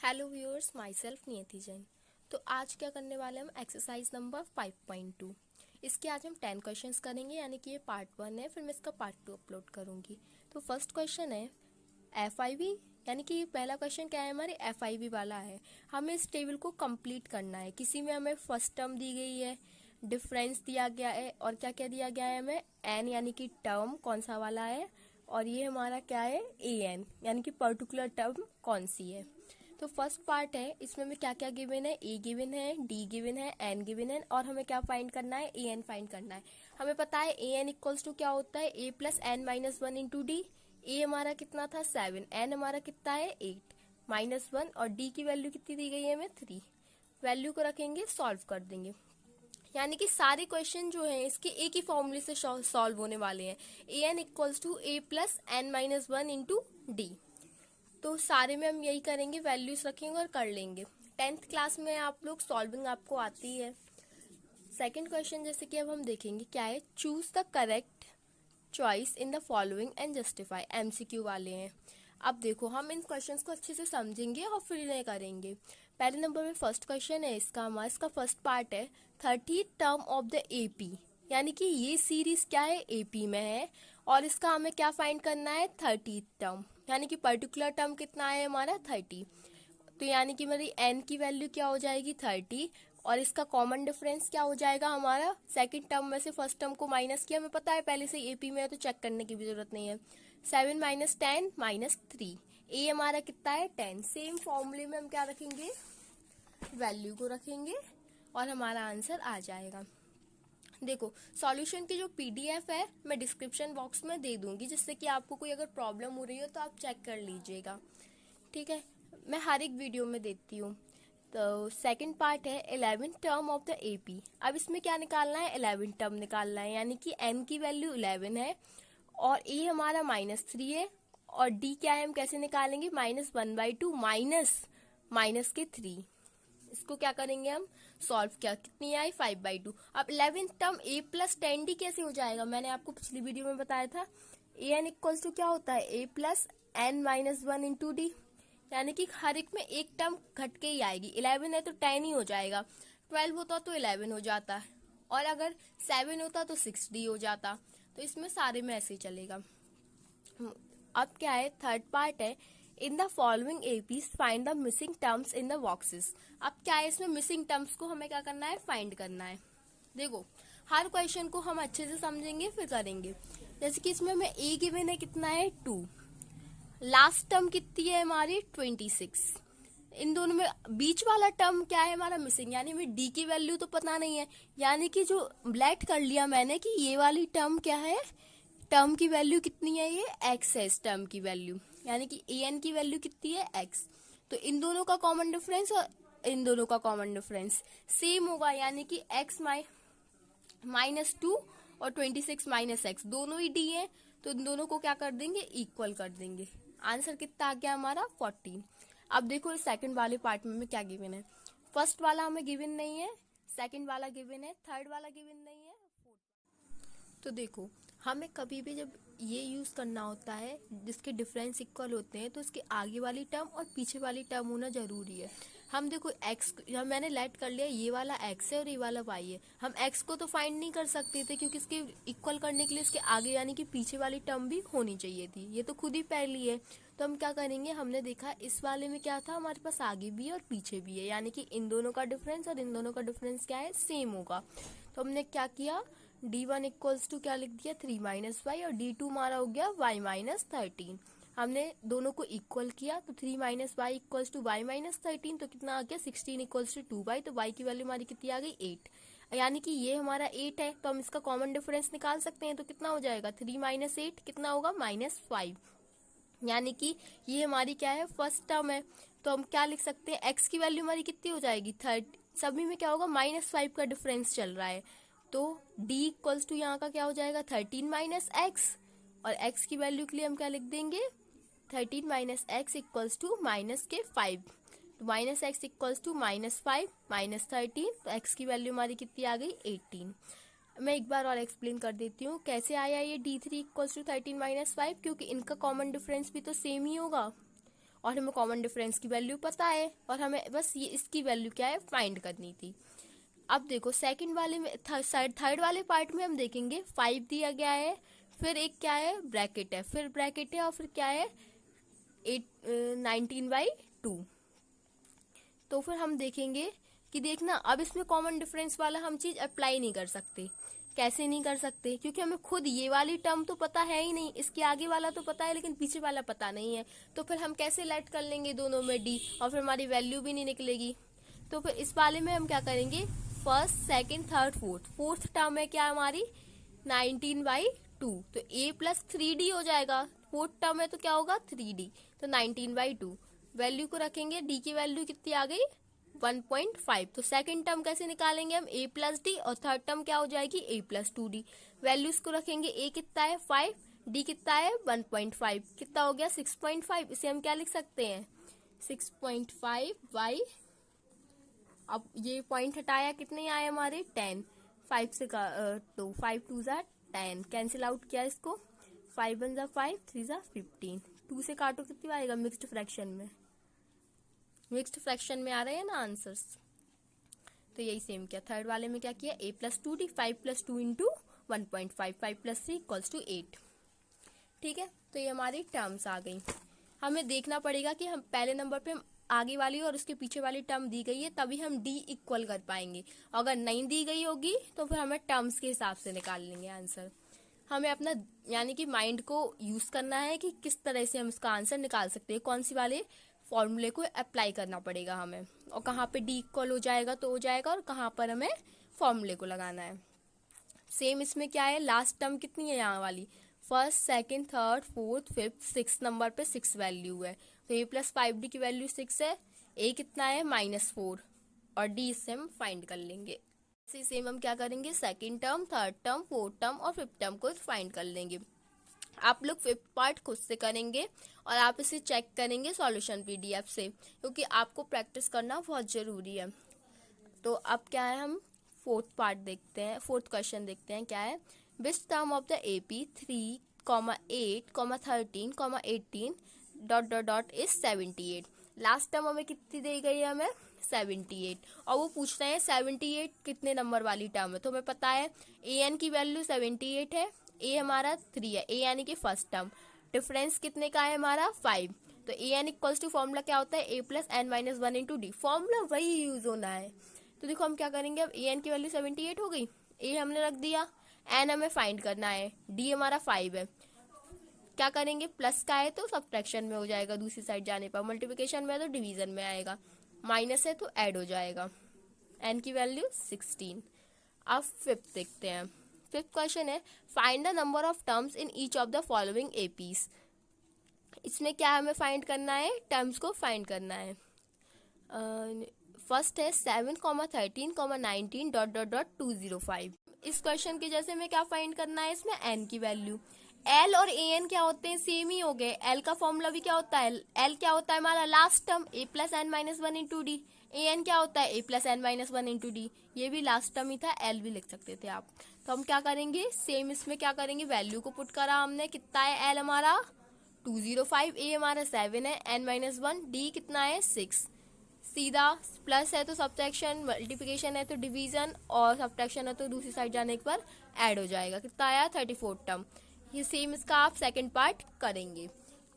Hello viewers, my self नियति जैन। तो आज क्या करने वाले हम एक्सरसाइज नंबर 5.2। इसके आज हम 10 क्वेश्चंस करेंगे, यानी कि ये पार्ट 1 है, फिर मैं इसका पार्ट 2 अपलोड करूंगी। तो फर्स्ट क्वेश्चन है FIV, यानी कि पहला क्वेश्चन क्या है हमारे FIV वाला है। हमें इस टेबल को कंप्लीट करना है। किसी में हमें फर्स्ट टर्म दी गई है, डिफरेंस दिया गया है, और क्या क्या दिया गया है हमें एन, यानी कि टर्म कौन सा वाला है, और ये हमारा क्या है AN, यानी कि पर्टिकुलर टर्म कौन सी है। तो फर्स्ट पार्ट है, इसमें हमें क्या क्या गिवन है, ए गिवन है, डी गिवन है, एन गिवन है, और हमें क्या फाइंड करना है, AN फाइंड करना है। हमें पता है AN इक्वल्स टू क्या होता है, A plus N minus 1 into D. A हमारा कितना था 7, एन हमारा कितना है 8 माइनस 1, और डी की वैल्यू कितनी दी गई है हमें 3। वैल्यू को रखेंगे, सॉल्व कर देंगे। यानी कि सारे क्वेश्चन जो हैं इसके एक ही फॉर्मूले से सॉल्व होने वाले हैं। AN equals to A plus N minus 1 into d. तो सारे में हम यही करेंगे, वैल्यूज रखेंगे और कर लेंगे। 10th क्लास में आप लोग सॉल्विंग आपको आती है। सेकंड क्वेश्चन जैसे कि अब हम देखेंगे क्या है, choose the correct choice in the following and justify. MCQ वाले हैं। अब देखो, हम इन क्वेश्चंस को अच्छे से समझेंगे और फिर इन्हें करेंगे। पहले नंबर में फर्स्ट क्वेश्चन है इसका फर्स्ट पार्ट है 30 टर्म ऑफ द AP, यानी कि ये सीरीज क्या है AP में है, और इसका हमें क्या फाइंड करना है 30 टर्म, यानी कि पर्टिकुलर टर्म कितना है हमारा 30। तो यानी कि मेरी n की वैल्यू क्या हो जाएगी 30, और इसका कॉमन डिफरेंस क्या हो जाएगा हमारा, सेकंड टर्म में से फर्स्ट टर्म को माइनस किया, हमें पता है पहले से AP में है तो चेक करने की भी जरूरत नहीं है। 7 माइनस 10 माइनस 3, A हमारा कितना है 10। सेम फॉर्मूले में हम क्या रखेंगे, वैल्यू को रखेंगे, और हमारा आंसर आ जाएगा। देखो, सॉल्यूशन की जो PDF है मैं डिस्क्रिप्शन बॉक्स में दे दूंगी, जिससे कि आपको कोई अगर प्रॉब्लम हो रही हो तो आप चेक कर लीजिएगा। ठीक है, मैं हर एक वीडियो में देती हूँ। तो सेकंड पार्ट है 11 टर्म ऑफ द AP। अब इसमें क्या निकालना है, 11 टर्म निकालना है, यानी कि n की वैल्यू 11 है और A हमारा -3 है, और D क्या है हम कैसे निकालेंगे, -1/2 माइनस के 3। इसको क्या करेंगे हम, सॉल्व किया, कितनी आई 5/2। अब 11 टर्म A प्लस 10D कैसे हो जाएगा, मैंने आपको पिछली वीडियो में बताया था। AN इक्वल्स टू क्या होता है, A plus N minus 1 into d, यानी कि हर एक में एक टर्म घट के ही आएगी। 11 है तो 10 ही हो जाएगा, 12 होता तो 11 हो जाता, और अगर 7 होता तो 6D हो जाता। तो इसमें सारे में ऐसे ही चलेगा। अब क्या है, थर्ड पार्ट है in the following APs find the missing terms in the boxes. अब क्या है, इसमें मिसिंग टर्म्स को हमें क्या करना है, फाइंड करना है। देखो, हर क्वेश्चन को हम अच्छे से समझेंगे फिर करेंगे। जैसे कि इसमें हमें A गिवन है कितना है 2, लास्ट टर्म कितनी है हमारी 26। इन दोनों में बीच वाला टर्म क्या है हमारा मिसिंग, यानी हमें D की वैल्यू तो पता नहीं है, यानी कि जो लेट कर लिया मैंने कि ये वाली टर्म क्या है, टर्म की वैल्यू कितनी है, ये x है इस टर्म की वैल्यू, यानी कि AN की वैल्यू कितनी है x। तो इन दोनों का कॉमन डिफरेंस और इन दोनों का कॉमन डिफरेंस सेम होगा, यानी कि x -2 और 26 -x दोनों ही D है, तो इन दोनों को क्या कर देंगे, इक्वल कर देंगे। आंसर कितना आ गया हमारा 14। अब देखो सेकंड वाले पार्ट में क्या गिवन है, फर्स्ट वाला हमें गिवन नहीं है, सेकंड वाला गिवन है, थर्ड वाला गिवन नहीं है, फोर्थ। तो देखो, हमें कभी भी जब ये यूज करना होता है जिसके डिफरेंस इक्वल होते हैं, तो इसके आगे वाली टर्म और पीछे वाली टर्म होना जरूरी है। हम देखो x, मैंने लेट कर लिया ये वाला x है और ये वाला y है, हम x को तो फाइंड नहीं कर सकते थे क्योंकि इसके इक्वल करने के लिए इसके आगे यानी कि पीछे वाली टर्म भी होनी चाहिए थी, ये तो खुद ही पहली है। तो हम क्या करेंगे, हमने देखा इस वाले में क्या था, हमारे पास आगे भी है और पीछे भी है, यानी कि इन दोनों का डिफरेंस और इन दोनों का डिफरेंस क्या है, सेम होगा। तो हमने क्या किया, D1 इक्वल्स टू क्या लिख दिया 3 माइनस वाई, और D2 हमारा हो गया y माइनस 13। हमने दोनों को इक्वल किया, तो 3 minus y equals to y minus 13, तो कितना आ गया 16 इक्वल्स टू 2y, तो y की वैल्यू हमारी कितनी आ गई 8, यानी कि ये हमारा 8 है, तो हम इसका कॉमन डिफरेंस निकाल सकते हैं। तो कितना हो जाएगा 3 माइनस 8 कितना होगा -5, यानी कि ये हमारी क्या है, फर्स्ट टर्म है। तो हम क्या लिख सकते हैं, x की वैल्यू हमारी कितनी हो जाएगी 30, सभी में क्या होगा -5 का डिफरेंस चल रहा है, तो D इक्वल्स टू यहाँ का क्या हो जाएगा 13 माइनस एक्स, और x की वैल्यू के लिए हम क्या लिख देंगे 13 माइनस एक्स इक्वल्स टू -5, तो -x इक्वल्स टू -5 -13, तो x की वैल्यू हमारी कितनी आ गई 18। मैं एक बार और एक्सप्लेन कर देती हूँ कैसे आया ये D3 इक्वल्स टू 13 -5, क्योंकि इनका कॉमन डिफरेंस भी तो सेम ही होगा, और हमें कॉमन डिफरेंस की वैल्यू पता है और हमें बस ये इसकी वैल्यू क्या है फाइंड करनी थी। अब देखो सेकंड वाले में थर्ड वाले पार्ट में हम देखेंगे 5 दिया गया है, फिर एक क्या है ब्रैकेट है, फिर ब्रैकेट है और फिर क्या है 19/2। तो फिर हम देखेंगे कि देखना अब इसमें कॉमन डिफरेंस वाला हम चीज अप्लाई नहीं कर सकते। कैसे नहीं कर सकते? क्योंकि हमें खुद ये वाली टर्म तो पता है ही नहीं, इसके आगे वाला तो पता है लेकिन पीछे वाला पता नहीं है, तो फिर हम कैसे लेट कर लेंगे दोनों में डी, और फिर हमारी वैल्यू भी नहीं निकलेगी। तो फिर इस वाले में हम क्या करेंगे, first second third fourth term है क्या हमारी 19/2, तो a प्लस 3d हो जाएगा। फोर्थ टर्म है तो क्या होगा 3d, तो 19/2 वैल्यू को रखेंगे, d की वैल्यू कितनी आ गई 1.5। तो सेकंड टर्म कैसे निकालेंगे हम a प्लस डी, और थर्ड टर्म क्या हो जाएगी a प्लस 2d। वैल्यूज को रखेंगे, a कितना है 5, d कितना है 1.5, कितना हो गया 6.5। इसे हम क्या लिख सकते हैं 6.5 बाई, अब ये पॉइंट हटाया कितने आए हमारे 10, 5 से का 2, 5 2 जा 10, कैंसिल आउट किया इसको, 5 1 जा 5, 3 जा 15, 2 से काटो कितनी आएगा मिक्स्ड फ्रैक्शन में आ रहे हैं ना आंसर्स। तो यही सेम किया थर्ड वाले में, क्या किया a plus 2d, 5 plus 2 into 1.5, 5 plus 3 equals to 8। ठीक है, तो ये हमारी टर्म्स आ गई। हमें देखना पड़ेगा कि हम पहले नंबर पे हम आगे वाली और उसके पीछे वाली टर्म दी गई है तभी हम डी इक्वल कर पाएंगे, अगर नहीं दी गई होगी तो फिर हमें टर्म्स के हिसाब से निकाल लेंगे आंसर। हमें अपना यानी कि माइंड को यूज करना है कि किस तरह से हम इसका आंसर निकाल सकते हैं, कौन सी वाले फॉर्मूले को अप्लाई करना पड़ेगा हमें, और कहाँ पे डी इक्वल हो जाएगा तो हो जाएगा, और कहाँ पर हमें फॉर्मूले को लगाना है। सेम इसमें क्या है, लास्ट टर्म कितनी है यहाँ वाली, first second third fourth fifth 6 number पे 6 वैल्यू है, तो a प्लस 5d की वैल्यू 6 है, a कितना है -4, और d इससे हम फाइंड कर लेंगे। इसी सेम हम क्या करेंगे, second term third term fourth term और फिफ्थ टर्म को फाइंड कर लेंगे। आप लोग फिफ्थ पार्ट खुद से करेंगे और आप इसे चेक करेंगे सॉल्यूशन पीडीएफ से, क्योंकि आपको प्रैक्टिस करना बहुत जरूरी है। तो अब क्या है, हम फोर्थ पार्ट देखते हैं, फोर्थ क्वेश्चन देखते हैं क्या है, which term of the AP 3, 8, 13, 18 ... is 78। Last term हमें कितनी दी गई है, हमें 78, और वो पूछ रहे हैं 78 कितने नंबर वाली टर्म है, तो हमें पता है an की वैल्यू 78 है, a हमारा 3 है, a यानी कि फर्स्ट टर्म, डिफरेंस कितने का है हमारा 5, तो an इक्वल्स टू फॉर्मूला क्या होता है a plus n minus 1 into D, formula वही यूज होना है। तो देखो हम क्या करेंगे, अब an की वैल्यू 78 हो गई, a हमने रख दिया, n हमें फाइंड करना है, d हमारा 5 है, क्या करेंगे प्लस का है तो सब्ट्रैक्शन में हो जाएगा दूसरी साइड जाने पर, मल्टीप्लिकेशन में है तो डिवीजन में आएगा, माइनस है तो ऐड हो जाएगा, n की वैल्यू 16। अब फिफ्थ देखते हैं, फिफ्थ क्वेश्चन है find the number of terms in each of the following APs. इसमें क्या हमें फाइंड करना है, टर्म्स को फाइंड करना है। फर्स्ट है 7, 13, 19 ... 205। इस क्वेश्चन के जैसे में क्या फाइंड करना है, इसमें n की वैल्यू, L और an क्या होते हैं, सेम ही हो गए। L का फॉर्मूला भी क्या होता है, L क्या होता है हमारा last term a plus n minus 1 into D, an क्या होता है a plus n minus 1 into D, ये भी लास्ट टर्म ही था, L भी लिख सकते थे आप। तो हम क्या करेंगे, सेम इसमें क्या करेंगे, वैल्यू को पुट करा हमने, कितना है L हमारा 205, a हमारा 7 है, n माइनस 1, d कितना है 6, सीधा प्लस है तो सब्ट्रैक्शन, मल्टीप्लिकेशन है तो डिवीजन, और सब्ट्रैक्शन है तो दूसरी साइड जाने पर ऐड हो जाएगा, कितना आया 34 टर्म। ये सेम इसका आप सेकंड पार्ट करेंगे।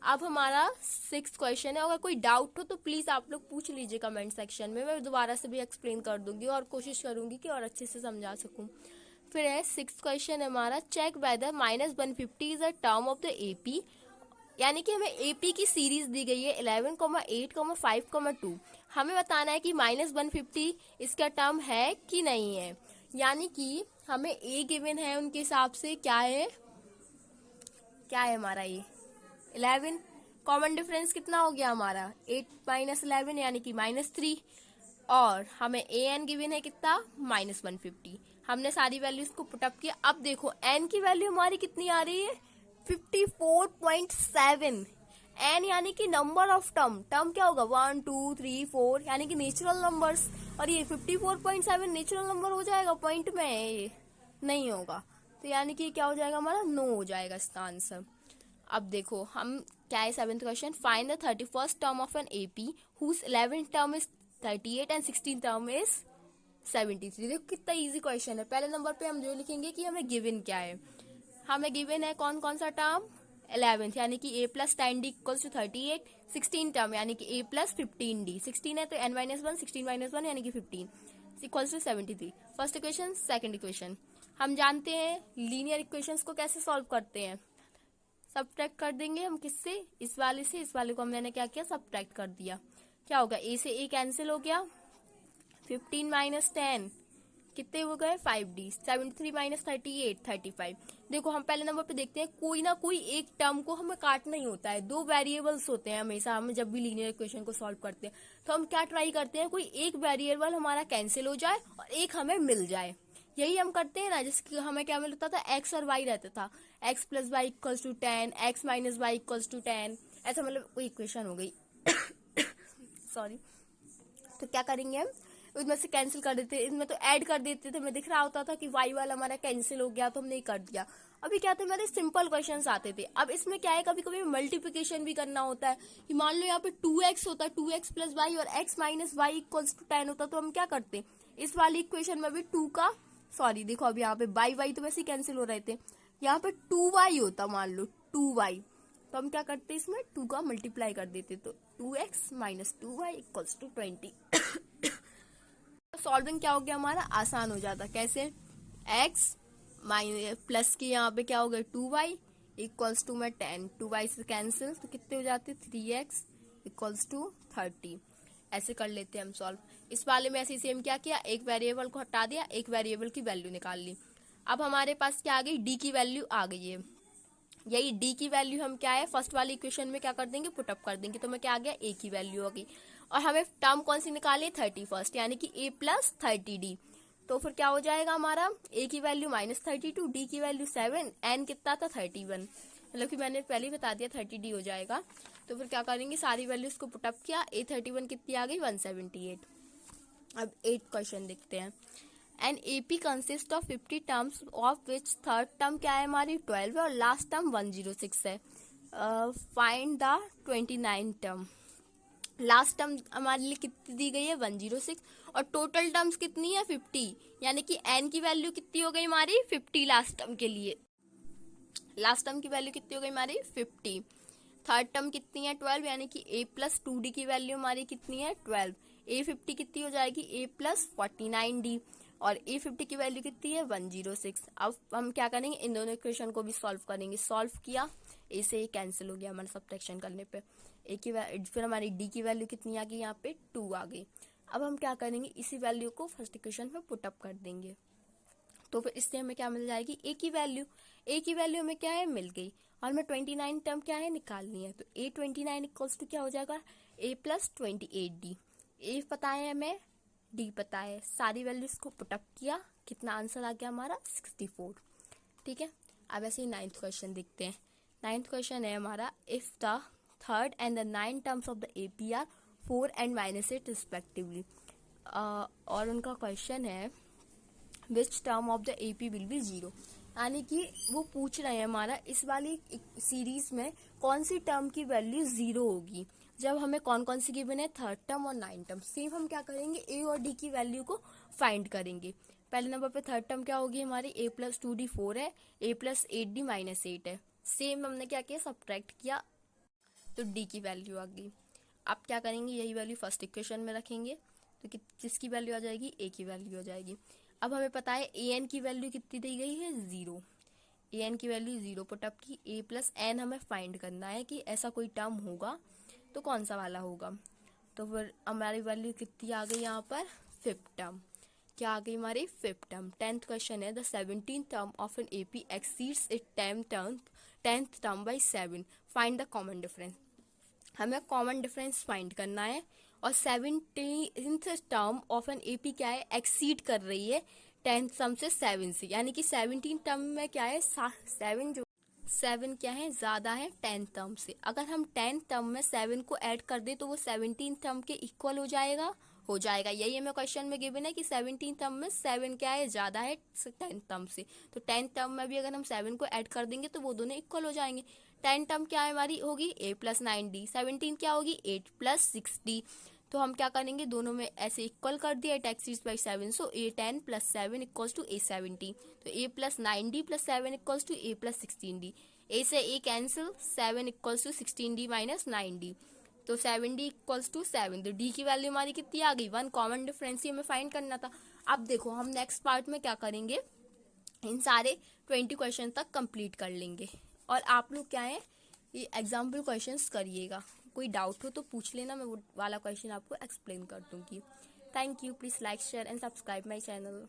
अब हमारा 6th क्वेश्चन है, अगर कोई डाउट हो तो प्लीज आप लोग पूछ लीजिए कमेंट सेक्शन में, मैं दोबारा से भी एक्सप्लेन कर दूंगी और कोशिश करूंगी कि और अच्छे से समझा सकूं। फिर है 6th क्वेश्चन है हमारा, check whether -150 is a term of the AP, यानी कि हमें एपी की सीरीज दी गई है 11, 8, 5, 2, हमें बताना है कि -150 इसका टर्म है कि नहीं है, यानी कि हमें ए गिवन है उनके हिसाब से, क्या है हमारा ये 11, कॉमन डिफरेंस कितना हो गया हमारा 8 माइनस 11 यानी कि -3, और हमें ए एन गिवन है कितना -150। हमने सारी वैल्यूज को पुटअप किया। अब देखो एन की वैल्यू हमारी कितनी आ रही है 54.7, एन यानी कि नंबर ऑफ टर्म क्या होगा 1 2 3 4 यानी कि नेचुरल नंबर्स, और ये 54.7 नेचुरल नंबर हो जाएगा पॉइंट में, ये नहीं होगा, तो यानी कि क्या हो जाएगा हमारा नो हो जाएगा इसका आंसर। अब देखो हम क्या है 7th question, find the 31st term of an AP whose 11th term is 38 and 16th term is 73। देखो कितना इजी क्वेश्चन है। पहले नंबर पे हम जो लिखेंगे कि हमें गिवन क्या है, हमें गिवन है कौन कौन सा टर्म, 11th यानी कि a plus 10d equals to 38, 16 term यानी कि a प्लस 15d, 16 है तो n-1, 16 - 1 यानी कि 15 equals to 73। First equation. Second equation, हम जानते हैं लीनियर इक्वेशंस को कैसे सॉल्व करते हैं, सब्ट्रैक्ट कर देंगे हम किससे, इस वाले से, इस वाले को मैंने क्या किया, सब्ट्रैक्ट कर दिया। क्या होगा, a से a कैंसिल हो गया, 15 - 10 कितने हो गए 5d, 73 - 38 35। देखो हम पहले नंबर पे देखते हैं, कोई ना कोई एक टर्म को हमें काटना ही होता है। दो वेरिएबल्स होते हैं हमेशा, हम जब भी लीनियर इक्वेशन को सॉल्व करते हैं तो हम क्या ट्राई करते हैं, कोई एक वेरिएबल हमारा कैंसिल हो जाए और एक हमें मिल जाए। यही हम करते हैं ना, जैसे कि हमें क्या मिलता था, x और y रहता था, x + y = 10, x - y = 10, ऐसा मतलब कोई इक्वेशन हो गई सॉरी। तो क्या करेंगे हम, उसमें से कैंसिल कर देते, इसमें तो ऐड कर देते थे, हमें दिख रहा होता था कि y वाला हमारा कैंसिल हो गया तो हमने कर दिया। अभी क्या थे, हमारे सिंपल क्वेश्चंस आते थे। अब इसमें क्या है, कभी कभी मल्टीप्लिकेशन भी करना होता है कि मान लो यहाँ पे 2x होता है, 2x + y और x - y = 10 होता, तो हम क्या करते, इस वाली इक्वेशन में भी 2 का, सॉरी देखो अब यहाँ पे y तो वैसे ही कैंसिल हो रहे थे, यहाँ पे 2y होता, मान लो 2y, तो हम क्या करते, इसमें 2 का मल्टीप्लाई कर देते, तो 2x - 2y = 20। सॉल्विंग क्या हो गया हमारा, आसान हो जाता। कैसे, x प्लस की यहाँ पे क्या हो गया 2y इक्वल्स टू में 10, 2y से कैंसिल तो कितने हो जाते 3x इक्वल्स टू 30। ऐसे कर लेते हैं हम सॉल्व। इस वाले में ऐसे सेम क्या किया, एक वेरिएबल को हटा दिया, एक वेरिएबल की वैल्यू निकाल ली। अब हमारे पास क्या आ गई, d की वैल्यू आ गई है। यही d की वैल्यू हम क्या है, फर्स्ट वाली इक्वेशन में क्या कर देंगे, पुटअप कर देंगे, तो मैं क्या आ गया, a की वैल्यू होगी। और हमें टर्म कौन सी निकाली है, 31st यानी कि a + 30d। तो फिर क्या हो जाएगा हमारा, a की वैल्यू -32, d की वैल्यू 7, n कितना था 31, मतलब कि मैंने पहले ही बता दिया 30d हो जाएगा। तो फिर क्या करेंगे, सारी वैल्यूज को पुटअप किया, a31 कितनी आ गई 178। अब 8 क्वेश्चन देखते हैं। An AP consist of 50 terms of which third term क्या है हमारी 12 है और लास्ट टर्म 106 है। Find the 29 term. Last term हमारे लिए कितनी दी गई है 106 और टोटल टर्म्स कितनी है 50, यानी कि n की वैल्यू कितनी हो गई हमारी 50 लास्ट टर्म के लिए। लास्ट टर्म की वैल्यू कितनी हो गई हमारी 50। थर्ड टर्म कितनी है 12, यानी कि a + 2d की वैल्यू हमारी कितनी है 12। a50 कितनी हो जाएगी a + 49d और a50 की वैल्यू कितनी है 106। अब हम क्या करेंगे, इन दोनों इक्वेशन को भी सॉल्व करेंगे। सॉल्व किया, a से a कैंसिल हो गया हमारा सब्ट्रैक्शन करने पे, फिर हमारी d की वैल्यू कितनी आ गई, यहाँ पे 2 आ गई। अब हम क्या करेंगे, इसी वैल्यू को फर्स्ट इक्वेशन में पुटअप कर देंगे, तो फिर इससे हमें क्या मिल जाएगी, a की वैल्यू हमें क्या है मिल गई। और हमें 29 टर्म क्या है निकालनी है, तो a29 इक्वल्स टू क्या हो जाएगा a + 28d। a पता है हमें, d पता है, सारी वैल्यूज को पुटअप किया, कितना आंसर आ गया हमारा 64। ठीक है, अब ऐसे ही 9th क्वेश्चन देखते हैं। 9th क्वेश्चन है हमारा, if the third and the 9 terms of the AP are 4 and -8 respectively. और उनका क्वेश्चन है which term of the AP will be 0, यानी कि वो पूछ रहे हैं हमारा इस वाली सीरीज में कौन सी टर्म की वैल्यू 0 होगी। जब हमें कौन कौन सी गिवन है, थर्ड टर्म और 9 टर्म। सेम हम क्या करेंगे, a और d की वैल्यू को फाइंड करेंगे। पहले नंबर पे थर्ड टर्म क्या होगी हमारी, a + 2d 4 है, a + 8d -8 है। सेम हमने क्या किया, सब्ट्रैक्ट किया, तो d की वैल्यू आ गई। अब क्या करेंगे, यही वैल्यू फर्स्ट इक्वेशन में रखेंगे, तो जिसकी वैल्यू आ जाएगी a की वैल्यू हो जाएगी। अब हमें पता है an की वैल्यू कितनी दी गई है 0, an की वैल्यू 0 पुटअप की, a + n हमें फाइंड करना है कि ऐसा कोई टर्म होगा तो कौन सा वाला होगा। तो फिर हमारी वैल्यू कितनी आ गई यहाँ पर, 5th टर्म। क्या आ गई हमारी 5th टर्म। 10th क्वेश्चन है, the 17th term of an AP exceeds it 10th term by 7, find the common difference. हमें कॉमन डिफरेंस फाइंड करना है और 17th term of an AP क्या है, एक्सीड कर रही है 10th टर्म से 7 से, यानी कि 17 टर्म में क्या है 7 क्या है ज्यादा है 10th टर्म से। अगर हम 10th टर्म में 7 को ऐड कर दे तो वो 17 टर्म के इक्वल हो जाएगा। यही हमें क्वेश्चन में गिवन है कि 17 टर्म में 7 क्या है ज्यादा है 10th टर्म से, तो 10th टर्म में भी अगर हम 7 को ऐड कर देंगे तो वो दोनों इक्वल हो जाएंगे। 10 टर्म क्या है हमारी होगी a प्लस 9d, 17 क्या होगी 8 प्लस 6d। तो हम क्या करेंगे दोनों में ऐसे इक्वल कर दिया, 8x3/7, so a10 plus 7 equals to a17। तो a plus 9d plus 7 equals to a plus 16d। a से a cancel, 7 equals to 16d minus 9d, तो 7d इक्वल्स टू 7। तो d की वैल्यू हमारी कितनी आ गई 1, कॉमन डिफरेंस ही हमें find करना था। अब देखो हम नेक्स्ट पार्ट में क्या करेंगे, इन सारे 20 क्वेश्चन तक कंप्लीट कर लेंगे। और आप लोग क्या है ये एग्जाम्पल क्वेश्चंस करिएगा, कोई डाउट हो तो पूछ लेना, मैं वो वाला क्वेश्चन आपको एक्सप्लेन कर दूंगी। Thank you, please like share and subscribe my channel.